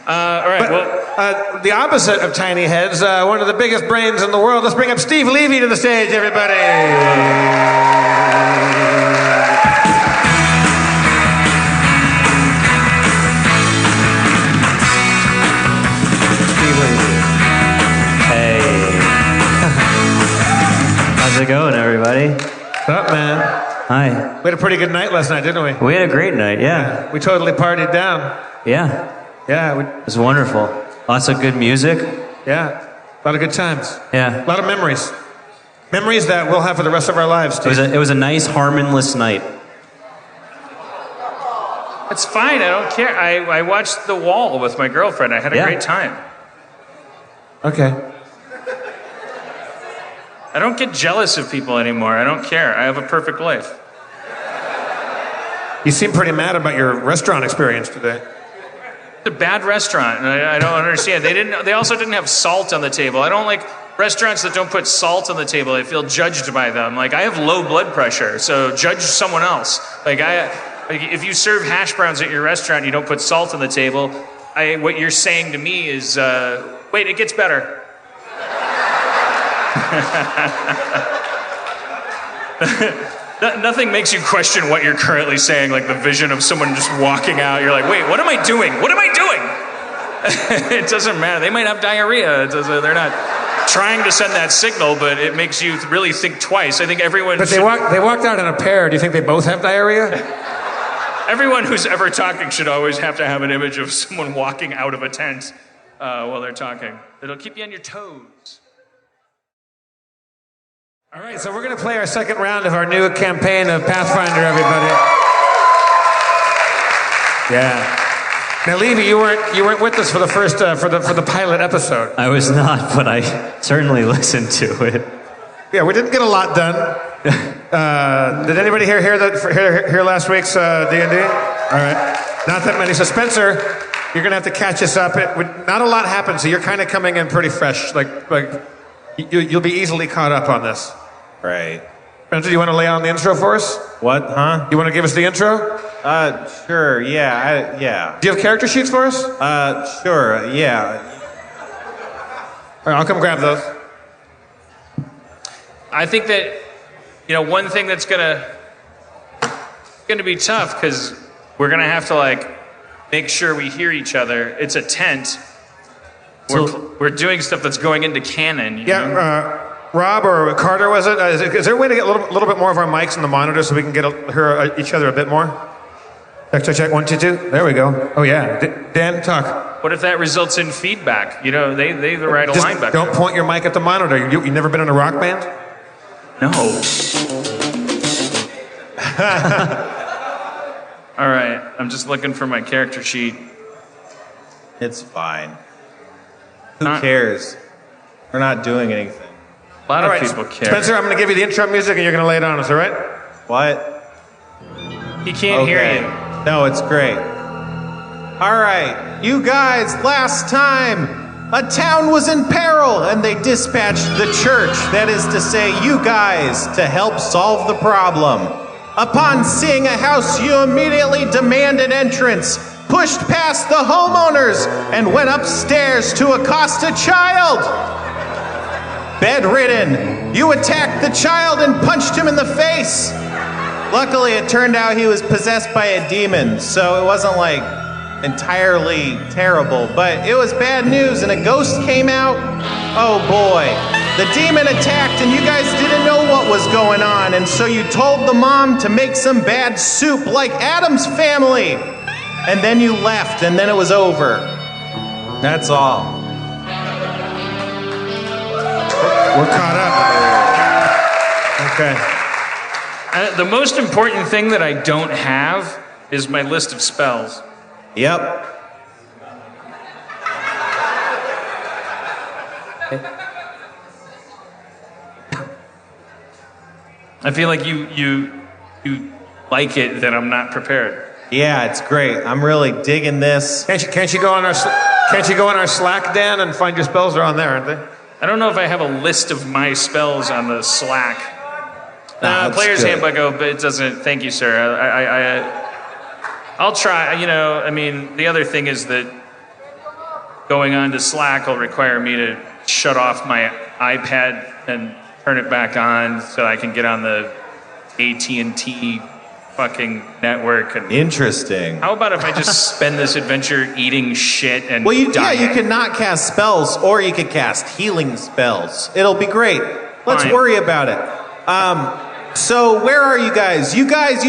All right, the opposite of tiny heads, one of the biggest brains in the world. Let's bring up Steve Levy to the stage, everybody. Steve Levy. Hey. How's it going, everybody? What's up, man? Hi. We had a pretty good night last night, didn't we? We had a great night, yeah. We totally partied down. Yeah. Yeah. It was wonderful. Lots of good music. Yeah. A lot of good times. Yeah. A lot of memories. Memories that we'll have for the rest of our lives, too. It was a nice, harmonless night. it's fine. I don't care. I watched The Wall with my girlfriend. I had a great time. Okay. I don't get jealous of people anymore. I don't care. I have a perfect life. You seem pretty mad about your restaurant experience today. It's a bad restaurant, and I don't understand. They also didn't have salt on the table. I don't like restaurants that don't put salt on the table. I feel judged by them. Like, I have low blood pressure, so judge someone else. Like, if you serve hash browns at your restaurant and you don't put salt on the table, what you're saying to me is, wait, it gets better. Nothing makes you question what you're currently saying, like the vision of someone just walking out. You're like, wait, what am I doing? What am I doing? It doesn't matter. They might have diarrhea. They're not trying to send that signal, but it makes you really think twice. I think everyone. But they walked out in a pair. Do you think they both have diarrhea? Everyone who's ever talking should always have to have an image of someone walking out of a tent while they're talking. It'll keep you on your toes. All right, so we're going to play our second round of our new campaign of Pathfinder, everybody. Yeah. Now, Levy, you weren't with us for the first for the pilot episode. I was not, but I certainly listened to it. Yeah, we didn't get a lot done. Did anybody hear last week's D&D? All right, not that many. So Spencer, you're going to have to catch us up. Not a lot happened, so you're kind of coming in pretty fresh. Like you'll be easily caught up on this. Right. Spencer, do you want to lay on the intro for us? What, huh? You want to give us the intro? Sure, yeah, yeah. Do you have character sheets for us? Sure, yeah. All right, I'll come grab those. I think that, one thing that's gonna be tough, because we're gonna have to make sure we hear each other. It's a tent. We're doing stuff that's going into canon. You know? Rob or Carter, was it? Is there a way to get a little bit more of our mics in the monitor so we can hear each other a bit more? Check, 1, 2, 2. There we go. Oh yeah, Dan, talk. What if that results in feedback? They write a line back. Don't point your mic at the monitor. You never been in a rock band? No. All right, I'm just looking for my character sheet. It's fine. Who cares? We're not doing anything. A lot of people care. Spencer, I'm going to give you the intro music and you're going to lay it on us, all right? What? He can't hear you. No, it's great. All right, you guys, last time, a town was in peril and they dispatched the church, that is to say, you guys, to help solve the problem. Upon seeing a house, you immediately demanded entrance, pushed past the homeowners, and went upstairs to accost a child. Bedridden, you attacked the child and punched him in the face. Luckily, it turned out he was possessed by a demon, so it wasn't entirely terrible, but it was bad news and a ghost came out. Oh boy, the demon attacked and you guys didn't know what was going on, and so you told the mom to make some bad soup like Adam's Family, and then you left and then it was over. That's all. We're caught up. Okay. The most important thing that I don't have is my list of spells. Yep. I feel like you like it that I'm not prepared. Yeah, it's great. I'm really digging this. Can't you go on our Slack, Dan, and find your spells? Are on there, aren't they? I don't know if I have a list of my spells on the Slack. Player's good. handbook, but it doesn't. Thank you, sir. I'll try. The other thing is that going on to Slack will require me to shut off my iPad and turn it back on so I can get on the AT&T fucking network. And Interesting. how about if I just spend this adventure eating shit and Well, you dying? cannot cast spells, or you could cast healing spells. It'll be great. Let's Fine. worry about it. So where are you guys? You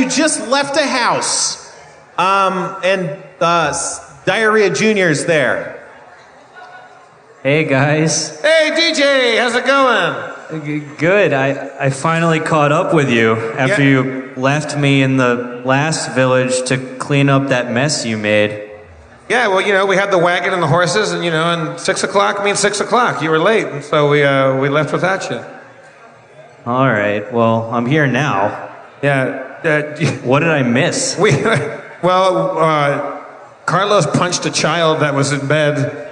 just left a house. And Diarrhea Jr.'s there. Hey guys. Hey, DJ, how's it going? Good. I finally caught up with you after Yeah. you left me in the last village to clean up that mess you made. Yeah, well, we had the wagon and the horses, and 6 o'clock means 6 o'clock. You were late, and so we left without you. All right. Well, I'm here now. Yeah. What did I miss? Carlos punched a child that was in bed,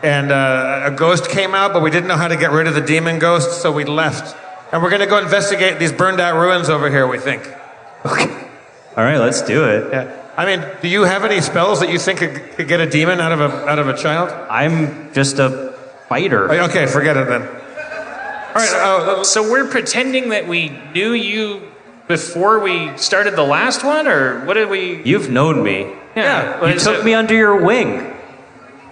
and a ghost came out, but we didn't know how to get rid of the demon ghost, so we left. And we're going to go investigate these burned out ruins over here, we think. Okay. All right, let's do it. Yeah. I mean, do you have any spells that you think could get a demon out of a child? I'm just a fighter. Okay, forget it then. All right. So we're pretending that we knew you before we started the last one, or what did we? You've known me. Yeah, You took me under your wing.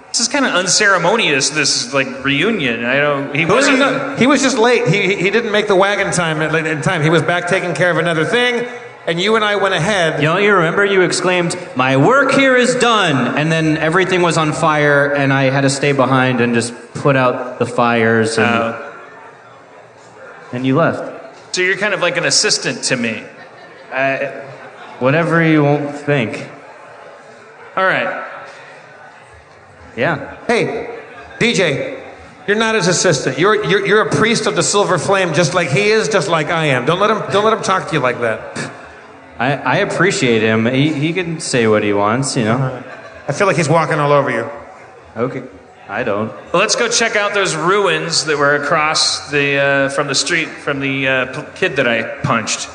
This is kind of unceremonious. This like reunion. I don't. He wasn't. He was just late. He didn't make the wagon in time. He was back taking care of another thing, and you and I went ahead. Don't you remember you exclaimed, "My work here is done," and then everything was on fire, and I had to stay behind and just put out the fires, and you left. So you're kind of like an assistant to me. Whatever you won't think. All right. Yeah. Hey, DJ, you're not his assistant. You're a priest of the Silver Flame, just like he is, just like I am. Don't let him talk to you like that. I appreciate him. He can say what he wants, I feel like he's walking all over you. Okay. I don't. Well, let's go check out those ruins that were across the from the street from the kid that I punched.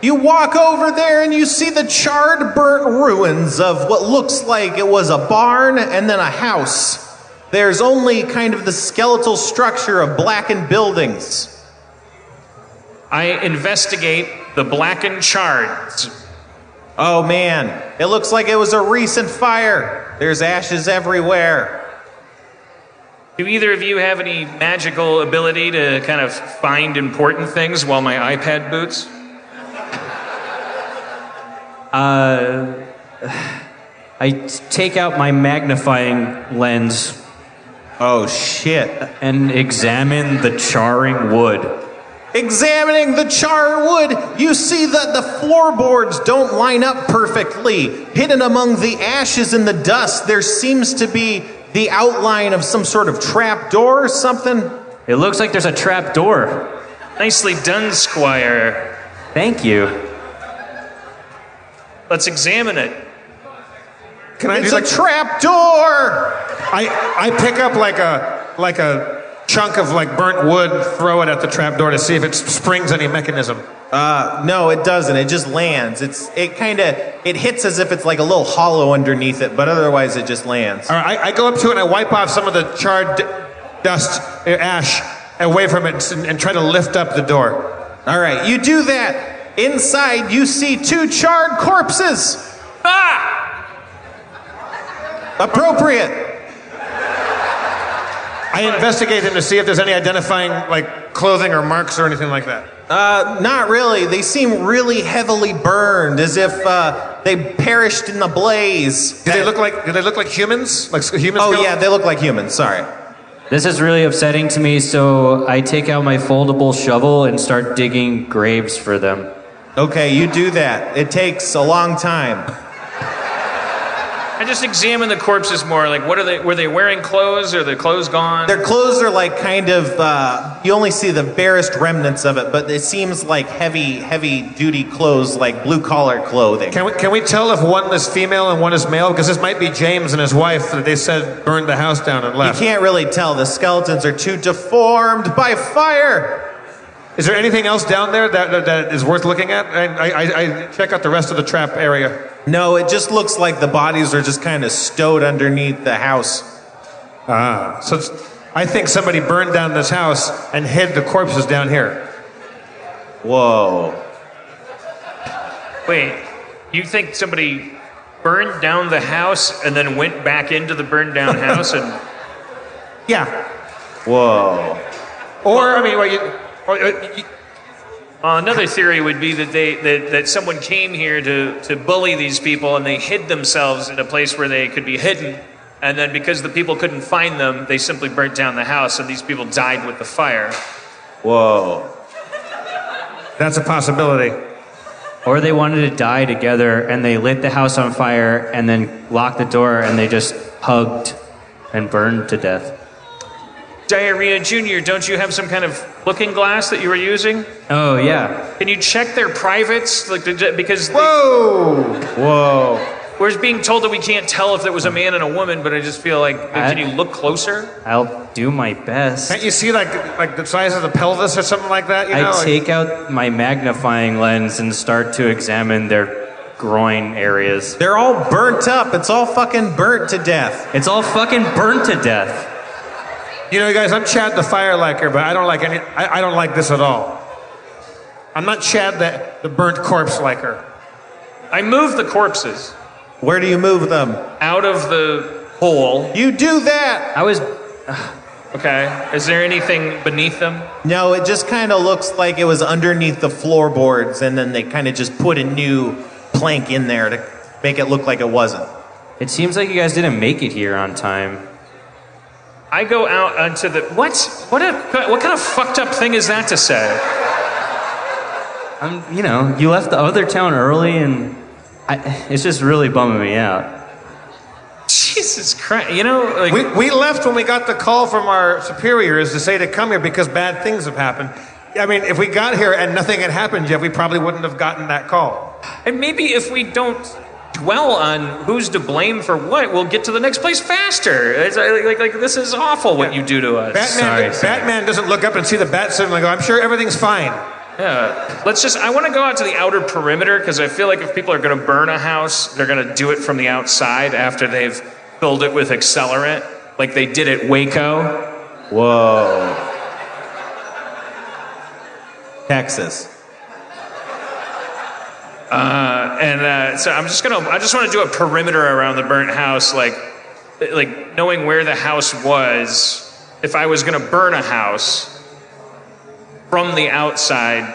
You walk over there and you see the charred, burnt ruins of what looks like it was a barn and then a house. There's only kind of the skeletal structure of blackened buildings. I investigate the blackened shards. Oh man, it looks like it was a recent fire. There's ashes everywhere. Do either of you have any magical ability to kind of find important things while my iPad boots? I take out my magnifying lens Oh shit. and examine the charring wood. Examining the charred wood, you see that the floorboards don't line up perfectly. Hidden among the ashes and the dust, there seems to be the outline of some sort of trap door or something. It looks like there's a trap door. Nicely done, Squire. Thank you. Let's examine it. Can I It's do a like trap door! I pick up like a chunk of like burnt wood, throw it at the trap door to see if it springs any mechanism. No, it doesn't. It just lands. It hits as if it's like a little hollow underneath it, but otherwise it just lands. All right, I go up to it and I wipe off some of the charred dust, ash, away from it and try to lift up the door. All right, you do that. Inside, you see two charred corpses. Ah! Appropriate. I investigate them to see if there's any identifying like clothing or marks or anything like that. Not really. They seem really heavily burned, as if they perished in the blaze. Do they look like humans? Like humans? Oh yeah, they look like humans. Sorry. This is really upsetting to me, so I take out my foldable shovel and start digging graves for them. Okay, you do that. It takes a long time. I just examine the corpses more. Like, what are they? Were they wearing clothes? Are their clothes gone? Their clothes are like kind of, you only see the barest remnants of it, but it seems like heavy duty clothes, like blue collar clothing. Can we tell if one is female and one is male? Because this might be James and his wife that they said burned the house down and You left. can't really tell. The skeletons are too deformed by fire. Is there anything else down there that is worth looking at? I check out the rest of the trap area. No, it just looks like the bodies are just kind of stowed underneath the house. I think somebody burned down this house and hid the corpses down here. Whoa. Wait, you think somebody burned down the house and then went back into the burned down house and... Yeah. Whoa. Or, I mean, another theory would be that that someone came here to bully these people and they hid themselves in a place where they could be hidden. And then because the people couldn't find them, they simply burnt down the house and these people died with the fire. Whoa. that's a possibility. Or they wanted to die together and they lit the house on fire and then locked the door and they just hugged and burned to death. Diarrhea Jr., don't you have some kind of looking glass that you were using? Oh, yeah. Can you check their privates? Like, because Whoa. we're being told that we can't tell if it was a man and a woman, but I just feel like, can you look closer? I'll do my best. Can't you see like the size of the pelvis or something like that? You know? I take out my magnifying lens and start to examine their groin areas. They're all burnt up. It's all fucking burnt to death. It's all fucking burnt to death. You know, guys, I'm Chad the Fire Liker, but I don't like I don't like this at all. I'm not Chad the burnt corpse liker. I move the corpses Where do you move them? out of the hole. You do that! I was... Okay. Is there anything beneath them? No, it just kind of looks like it was underneath the floorboards, and then they kind of just put a new plank in there to make it look like it wasn't. It seems like you guys didn't make it here on time. I go out onto the... What kind of fucked up thing is that to say? You left the other town early and it's just really bumming me out. Jesus Christ. You know, like... We left when we got the call from our superiors to say to come here because bad things have happened. I mean, if we got here and nothing had happened yet, we probably wouldn't have gotten that call. And maybe if we don't dwell on who's to blame for what, we'll get to the next place faster. It's like this is awful what you do to us. Batman doesn't look up and see the bat symbol and go, I'm sure everything's fine. Yeah. I want to go out to the outer perimeter because I feel like if people are going to burn a house, they're going to do it from the outside after they've filled it with accelerant, like they did at Waco. Whoa. Texas. So I just want to do a perimeter around the burnt house, like knowing where the house was. If I was going to burn a house from the outside,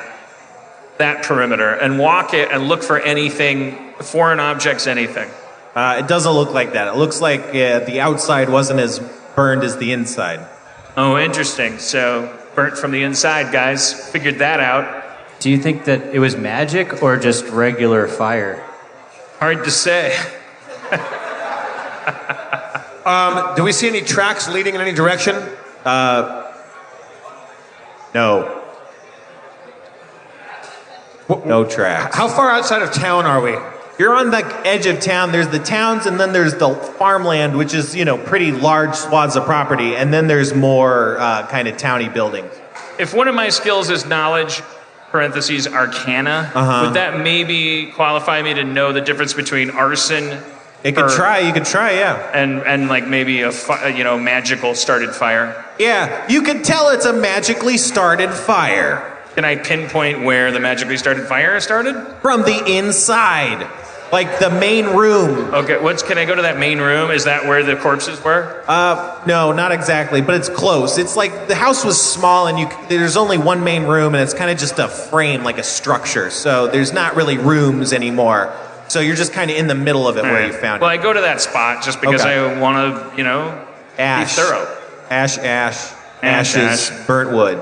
that perimeter, and walk it and look for anything, foreign objects, anything. It doesn't look like that. It looks like the outside wasn't as burned as the inside. Oh, interesting. So burnt from the inside, guys. Figured that out. Do you think that it was magic or just regular fire? Hard to say. Do we see any tracks leading in any direction? No. No tracks. How far outside of town are we? You're on the edge of town. There's the towns, and then there's the farmland, which is, pretty large swaths of property, and then there's more kind of towny buildings. If one of my skills is knowledge, parentheses, arcana, would that maybe qualify me to know the difference between arson? You could try, yeah. And like maybe a magical started fire. Yeah, you could tell it's a magically started fire. Can I pinpoint where the magically started fire started? From the inside, like the main room. Okay, can I go to that main room? Is that where the corpses were? No, not exactly, but it's close. It's like the house was small and there's only one main room and it's kind of just a frame, like a structure. So there's not really rooms anymore. So you're just kind of in the middle of it where you found it. Well, I go to that spot just because I want to, Ash. be thorough. Ashes, burnt wood.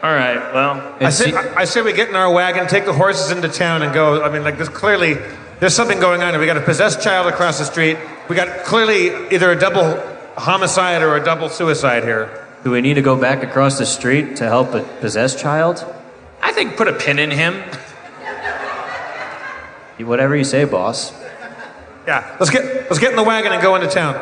All right, well. I say we get in our wagon, take the horses into town and go. I mean, like there's something going on. We got a possessed child across the street. We got clearly either a double homicide or a double suicide here. Do we need to go back across the street to help a possessed child? I think put a pin in him. Whatever you say, boss. Yeah, let's get in the wagon and go into town.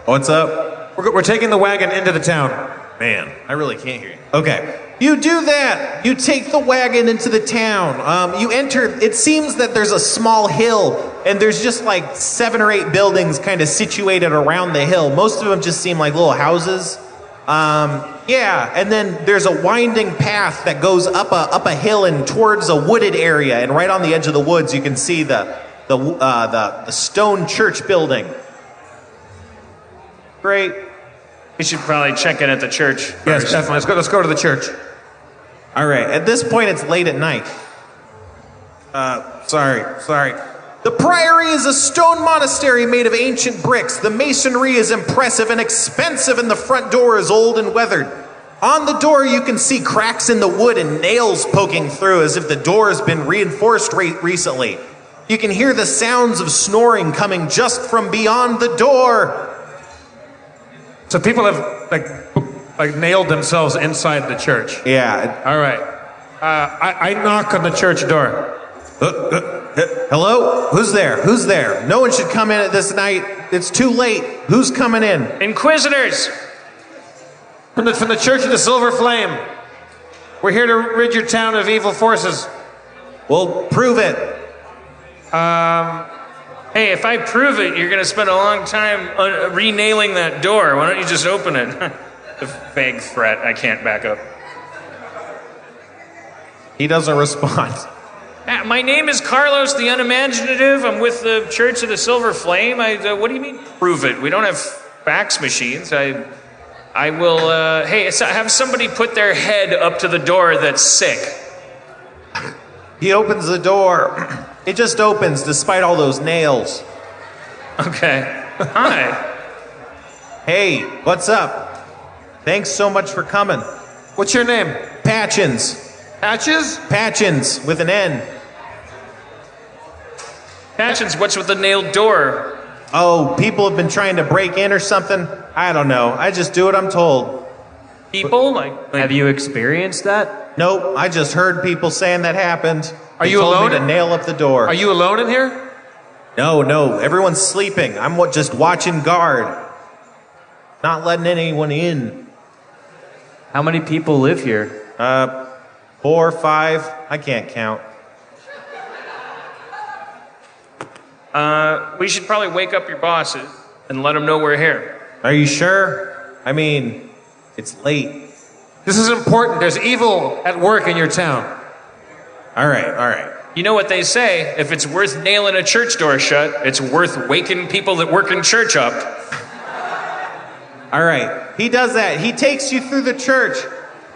What's up? We're taking the wagon into the town. Man, I really can't hear you. Okay. You do that. You take the wagon into the town. You enter. It seems that there's a small hill, and there's just like 7 or 8 buildings kind of situated around the hill. Most of them just seem like little houses. Yeah, and then there's a winding path that goes up a hill and towards a wooded area. And right on the edge of the woods, you can see the stone church building. Great. We should probably check in at the church first. Yes, definitely. Let's go to the church. All right. At this point, it's late at night. Sorry. The priory is a stone monastery made of ancient bricks. The masonry is impressive and expensive, and the front door is old and weathered. On the door, you can see cracks in the wood and nails poking through as if the door has been reinforced recently. You can hear the sounds of snoring coming just from beyond the door. So people have like nailed themselves inside the church. Yeah. All right. I knock on the church door. Hello? Who's there? No one should come in at this night. It's too late. Who's coming in? Inquisitors! From the Church of the Silver Flame. We're here to rid your town of evil forces. Well, prove it. Hey, if I prove it, you're going to spend a long time re-nailing that door. Why don't you just open it? A vague threat. I can't back up. He doesn't respond. My name is Carlos the Unimaginative. I'm with the Church of the Silver Flame. What do you mean, prove it? We don't have fax machines. I will, hey, have somebody put their head up to the door that's sick. He opens the door. It just opens despite all those nails. Okay. Hi. Hey, what's up? Thanks so much for coming. What's your name? Patchins. Patches? Patchins with an N. Patchins, what's with the nailed door? Oh, people have been trying to break in or something? I don't know. I just do what I'm told. People? Like Have you experienced that? Nope, I just heard people saying that happened. Are They you told alone? me to nail up the door. Are you alone in here? No, everyone's sleeping. I'm just watching guard. Not letting anyone in. How many people live here? 4, 5, I can't count. We should probably wake up your bosses and let them know we're here. Are you sure? I mean, it's late. This is important. There's evil at work in your town. All right. You know what they say? If it's worth nailing a church door shut, it's worth waking people that work in church up. All right. He does that. He takes you through the church.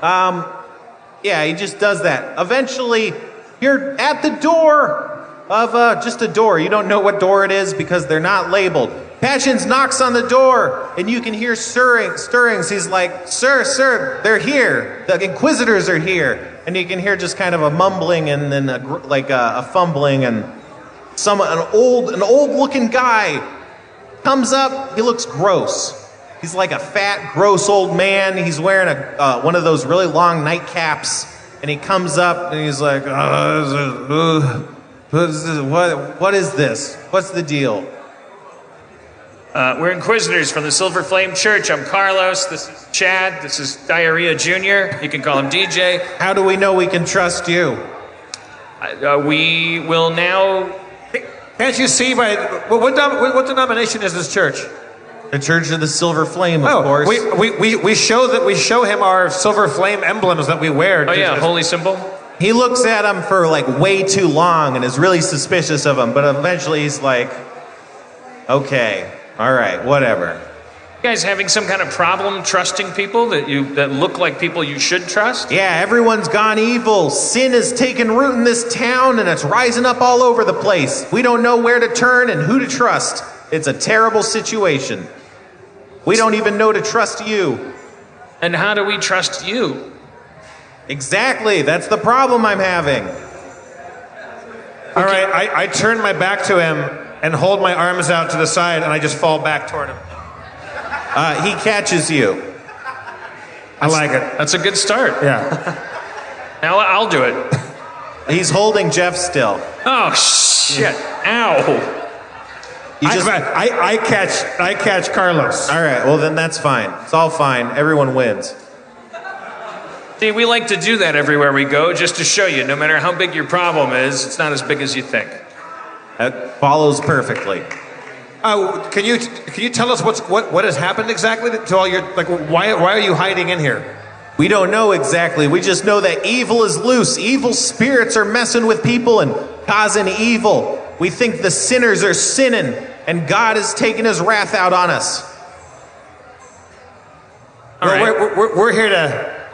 Yeah, he just does that. Eventually, you're at the door of just a door. You don't know what door it is because they're not labeled. Patchins knocks on the door, and you can hear stirrings. He's like, Sir, they're here. The Inquisitors are here. And you can hear just kind of a mumbling and then a fumbling, and an old-looking guy comes up. He looks gross. He's like a fat, gross old man. He's wearing one of those really long nightcaps, and he comes up and he's like, what is this? What's the deal? We're Inquisitors from the Silver Flame Church. I'm Carlos. This is Chad. This is Diarrhea Jr. You can call him DJ. How do we know we can trust you? We will now... Can't you see by what denomination is this church? The Church of the Silver Flame, of course. We show him our Silver Flame emblems that we wear. Oh yeah, holy symbol. He looks at him for like way too long and is really suspicious of him, but eventually he's like, okay. All right, whatever. You guys having some kind of problem trusting people that look like people you should trust? Yeah, everyone's gone evil. Sin has taken root in this town, and it's rising up all over the place. We don't know where to turn and who to trust. It's a terrible situation. We don't even know to trust you. And how do we trust you? Exactly, that's the problem I'm having. All right, I turn my back to him and hold my arms out to the side, and I just fall back toward him. He catches you. I like it. That's a good start. Yeah. Now I'll do it. He's holding Jeff still. Oh, shit. Ow. I catch Carlos. All right, well then that's fine. It's all fine. Everyone wins. See, we like to do that everywhere we go, just to show you, no matter how big your problem is, it's not as big as you think. That follows perfectly. Can you tell us what has happened exactly to all your why are you hiding in here? We don't know exactly. We just know that evil is loose. Evil spirits are messing with people and causing evil. We think the sinners are sinning, and God is taking his wrath out on us.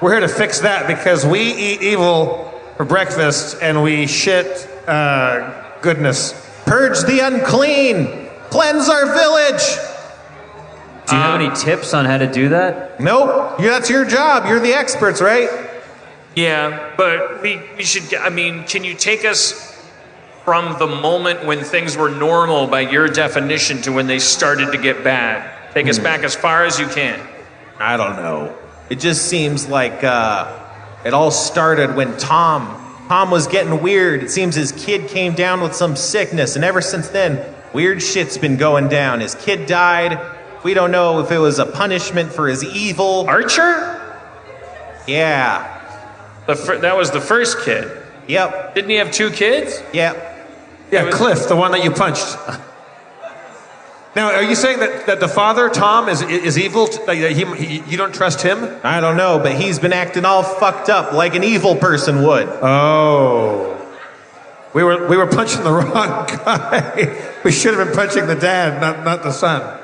We're here to fix that because we eat evil for breakfast and we shit goodness. Purge the unclean. Cleanse our village. Do you have any tips on how to do that? Nope. That's your job. You're the experts, right? Yeah, but we should, I mean, can you take us from the moment when things were normal by your definition to when they started to get bad? Take us back as far as you can. I don't know. It just seems like it all started when Tom was getting weird. It seems his kid came down with some sickness, and ever since then, weird shit's been going down. His kid died. We don't know if it was a punishment for his evil. Archer? Yeah. That was the first kid. Yep. Didn't he have 2 kids? Yep. Yeah, Cliff, the one that you punched. Now, are you saying that the father, Tom, is evil? You don't trust him? I don't know, but he's been acting all fucked up like an evil person would. Oh. We were punching the wrong guy. We should have been punching the dad, not the son.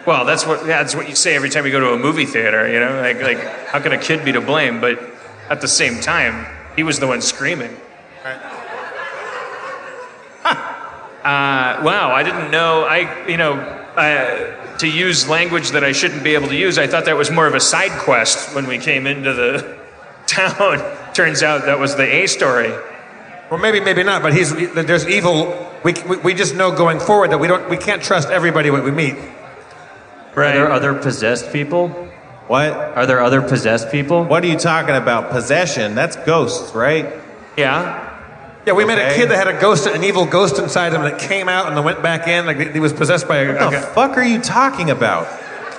Well, that's what you say every time you go to a movie theater, you know? Like how can a kid be to blame? But at the same time, he was the one screaming. Wow, I didn't know. To use language that I shouldn't be able to use, I thought that was more of a side quest when we came into the town. Turns out that was the A story. Well, maybe not. But there's evil. We just know going forward that we can't trust everybody we meet. Right. Are there other possessed people? What? Are there other possessed people? What are you talking about? Possession? That's ghosts, right? Yeah. Yeah, we met a kid that had an evil ghost inside him that came out and then went back in. Like he was possessed by a What the fuck are you talking about?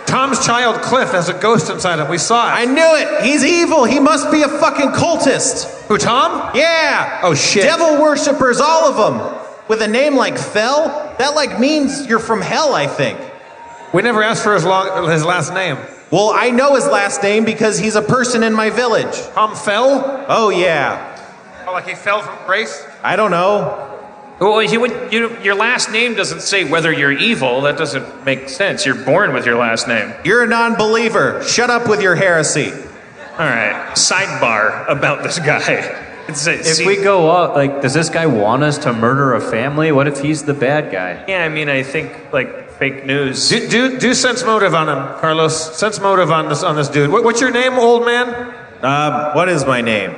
Tom's child, Cliff, has a ghost inside him. We saw it. I knew it. He's evil. He must be a fucking cultist. Who, Tom? Yeah. Oh, shit. Devil worshippers, all of them. With a name like Fell, that means you're from hell, I think. We never asked for his last name. Well, I know his last name because he's a person in my village. Tom fell? Oh, yeah. Oh, like he fell from grace? I don't know. Well, your last name doesn't say whether you're evil. That doesn't make sense. You're born with your last name. You're a non-believer. Shut up with your heresy. All right. Sidebar about this guy. If we go up, does this guy want us to murder a family? What if he's the bad guy? Yeah, I mean, I think fake news. Do sense motive on him, Carlos. Sense motive on this dude. What's your name, old man? What is my name?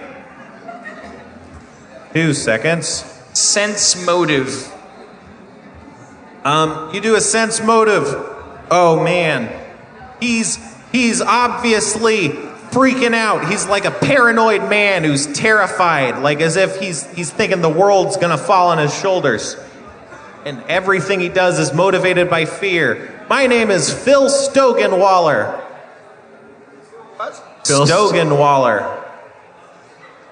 2 seconds. Sense motive. You do a sense motive. Oh man, he's obviously freaking out. He's like a paranoid man who's terrified, like as if he's thinking the world's gonna fall on his shoulders. And everything he does is motivated by fear. My name is Phil Stogenwaller. What? Phil Stogenwaller.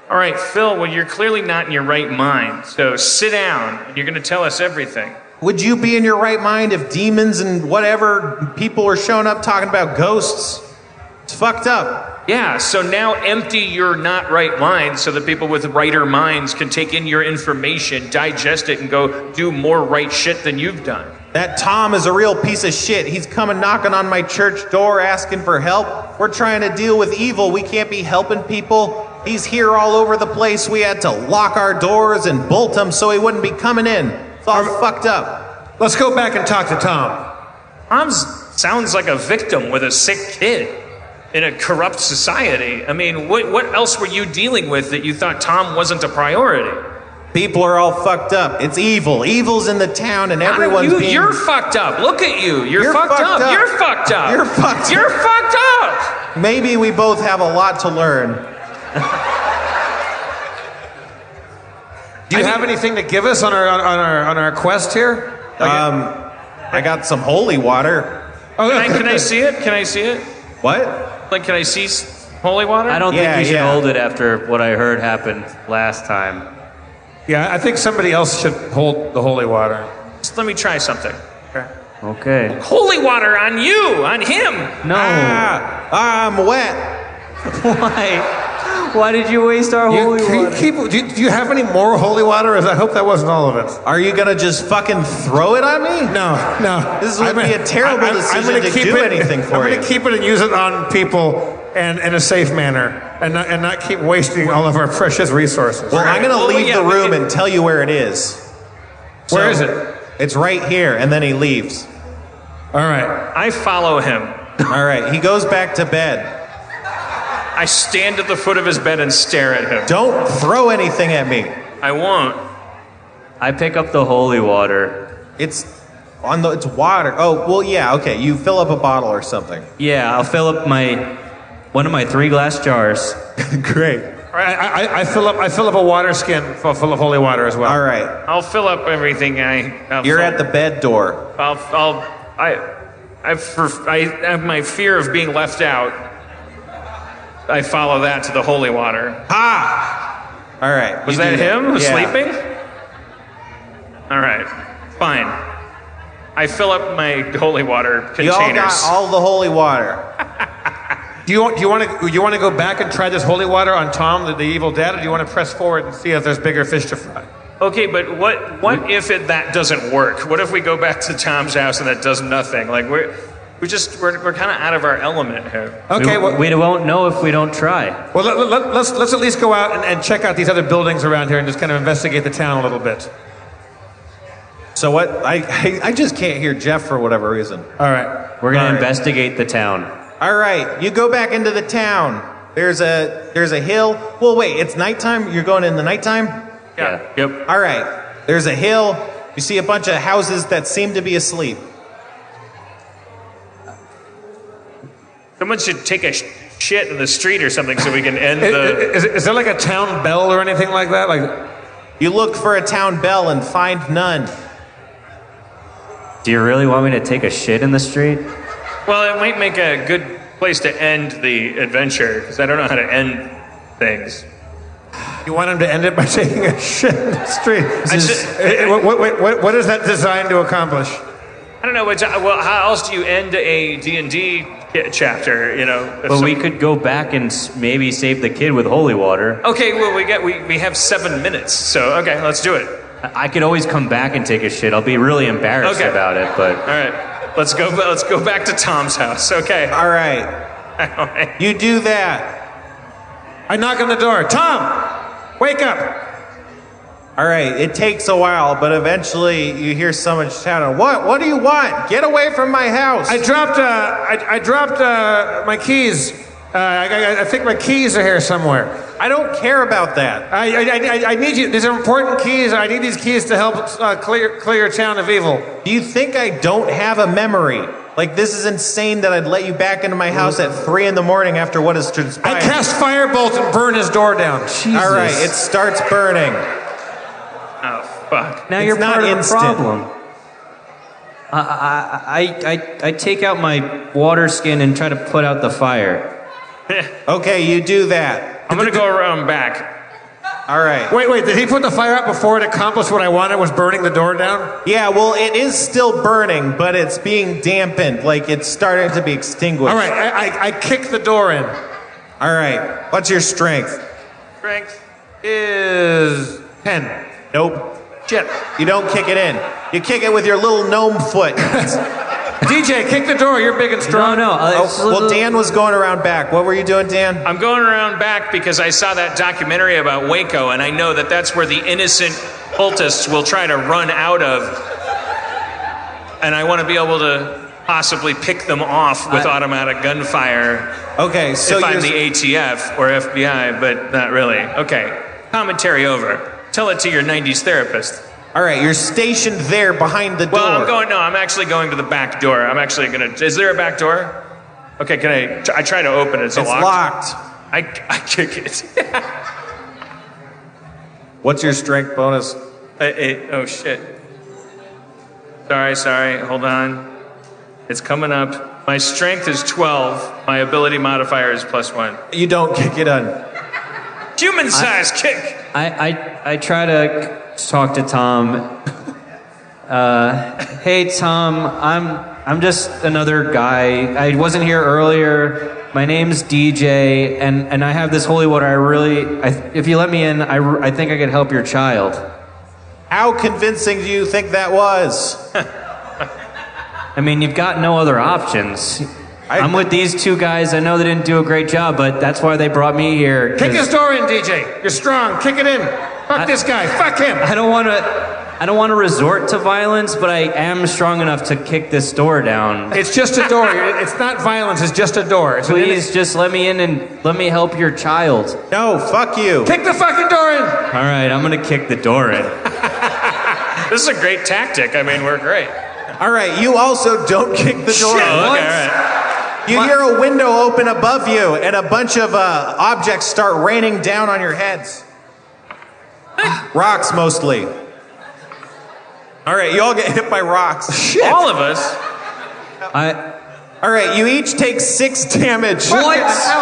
All right, Phil, well, you're clearly not in your right mind. So sit down, and you're going to tell us everything. Would you be in your right mind if demons and whatever people were showing up talking about ghosts? It's fucked up. Yeah, so now empty your not right mind so that people with righter minds can take in your information, digest it, and go do more right shit than you've done. That Tom is a real piece of shit. He's coming knocking on my church door asking for help. We're trying to deal with evil. We can't be helping people. He's here all over the place. We had to lock our doors and bolt him so he wouldn't be coming in. It's all fucked up. Let's go back and talk to Tom. Tom sounds like a victim with a sick kid in a corrupt society. I mean, what else were you dealing with that you thought Tom wasn't a priority? People are all fucked up. It's evil. Evil's in the town and everyone's being... You're fucked up. Look at you. You're fucked up. You're fucked up. You're fucked up. You're fucked up. Maybe we both have a lot to learn. Do you have anything to give us on our quest here? I got some holy water. Oh, Can I see it? Can I see it? What? Can I see Holy water? I don't think Yeah, you should yeah. hold it after what I heard happened last time. Yeah, I think somebody else should hold the holy water. Just let me try something. Okay. Holy water on you, on him. No. I'm wet. Why? Why did you waste our holy water? Do you have any more holy water? I hope that wasn't all of it. Are you gonna just fucking throw it on me? No. This would be a terrible decision gonna to keep do it, anything for I'm you. going to keep it and use it on people and in a safe manner and not keep wasting all of our precious resources. Well, I'm gonna Well, leave yeah, the we room can- and tell you where it is. Where is it? It's right here, and then he leaves. All right. I follow him. All right, he goes back to bed. I stand at the foot of his bed and stare at him. Don't throw anything at me. I won't. I pick up the holy water. It's it's water. Oh, well, yeah, okay. You fill up a bottle or something. Yeah, I'll fill up one of my 3 glass jars. Great. I fill up a water skin full of holy water as well. All right. I'll fill up everything You're at the bed door. I have my fear of being left out. I follow that to the holy water. Ha! All right. Was you that do him who's Yeah. sleeping? All right, fine. I fill up my holy water You containers. all got all the holy water. Do you want to go back and try this holy water on Tom, the evil dad, or do you want to press forward and see if there's bigger fish to fry? Okay, but what if that doesn't work? What if we go back to Tom's house and that does nothing? Like we're kind of out of our element here. Okay. We won't know if we don't try. Well, let's at least go out and check out these other buildings around here and just kind of investigate the town a little bit. So what? I just can't hear Jeff for whatever reason. All right. We're going All to right. investigate the town. All right, you go back into the town. There's a hill. Well, wait, it's nighttime. You're going in the nighttime. Yeah. Yep. All right. There's a hill. You see a bunch of houses that seem to be asleep. Someone should take a shit in the street or something so we can end the. Is there like a town bell or anything like that? Like, You look for a town bell and find none. Do you really want me to take a shit in the street? Well, it might make a good place to end the adventure because I don't know how to end things. you want him to end it by taking a shit in the street? What is that designed to accomplish? I don't know. Well, how else do you end a D&D chapter? You know. if But some- we could go back and maybe save the kid with holy water. Okay. Well, we have 7 minutes. So okay, let's do it. I could always come back and take a shit. I'll be really embarrassed Okay. about it, but All right. Let's go back to Tom's house. Okay. All right. All right. You do that. I knock on the door. Tom, wake up! All right. It takes a while, but eventually you hear someone shouting, "What? What do you want? Get away from my house!" I dropped my keys. I think my keys are here somewhere. I don't care about that. I need you. These are important keys. I need these keys to help clear your town of evil. Do you think I don't have a memory? Like, this is insane that I'd let you back into my house at 3 a.m. after what has transpired. I cast firebolt and burn his door down. All right, it starts burning. Oh fuck. now It's you're not part of the instant. problem. I take out my water skin and try to put out the fire. Okay, you do that. I'm gonna go around back. All right. Wait, did he put the fire out before it accomplished what I wanted, was burning the door down? Yeah, well, it is still burning, but it's being dampened. Like, it's starting to be extinguished. All right, I kick the door in. All right. What's your strength? Strength. Is 10. Nope. Shit. You don't kick it in. You kick it with your little gnome foot. DJ, kick the door. You're big and strong. No. Well, Dan was going around back. What were you doing, Dan? I'm going around back because I saw that documentary about Waco, and I know that that's where the innocent cultists will try to run out of. And I want to be able to possibly pick them off with automatic gunfire Okay, so if I'm you're... the ATF or FBI, but not really. Okay, commentary over. Tell it to your 90s therapist. All right, you're stationed there behind the door. Well, I'm actually going to the back door. I'm actually going to, is there a back door? Okay, I try to open it. It's locked. I kick it. What's your strength bonus? Oh shit. Sorry, hold on. It's coming up. My strength is 12. My ability modifier is +1. You don't kick it on. Human size kick. I try to talk to Tom. Hey Tom, I'm just another guy. I wasn't here earlier. My name's DJ, and I have this holy water. If you let me in, I think I could help your child. How convincing do you think that was? I mean, you've got no other options. I'm with these two guys. I know they didn't do a great job, but that's why they brought me here. Kick his door in, DJ. You're strong. Kick it in. Fuck this guy. Fuck him. I don't want to resort to violence, but I am strong enough to kick this door down. It's just a door. It's not violence. It's just a door. Please, just let me in and let me help your child. No, fuck you. Kick the fucking door in. All right, I'm gonna kick the door in. This is a great tactic. I mean, we're great. All right, you also don't kick the door. Shit, okay, all right. You hear a window open above you, and a bunch of objects start raining down on your heads. Rocks, mostly. All right, you all get hit by rocks. Shit. All of us. All right, you each take 6 damage. What?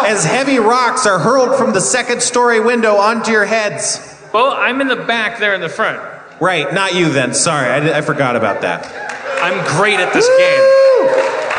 As heavy rocks are hurled from the second-story window onto your heads. Well, I'm in the back, there in the front. Right, not you then. Sorry, I forgot about that. I'm great at this game.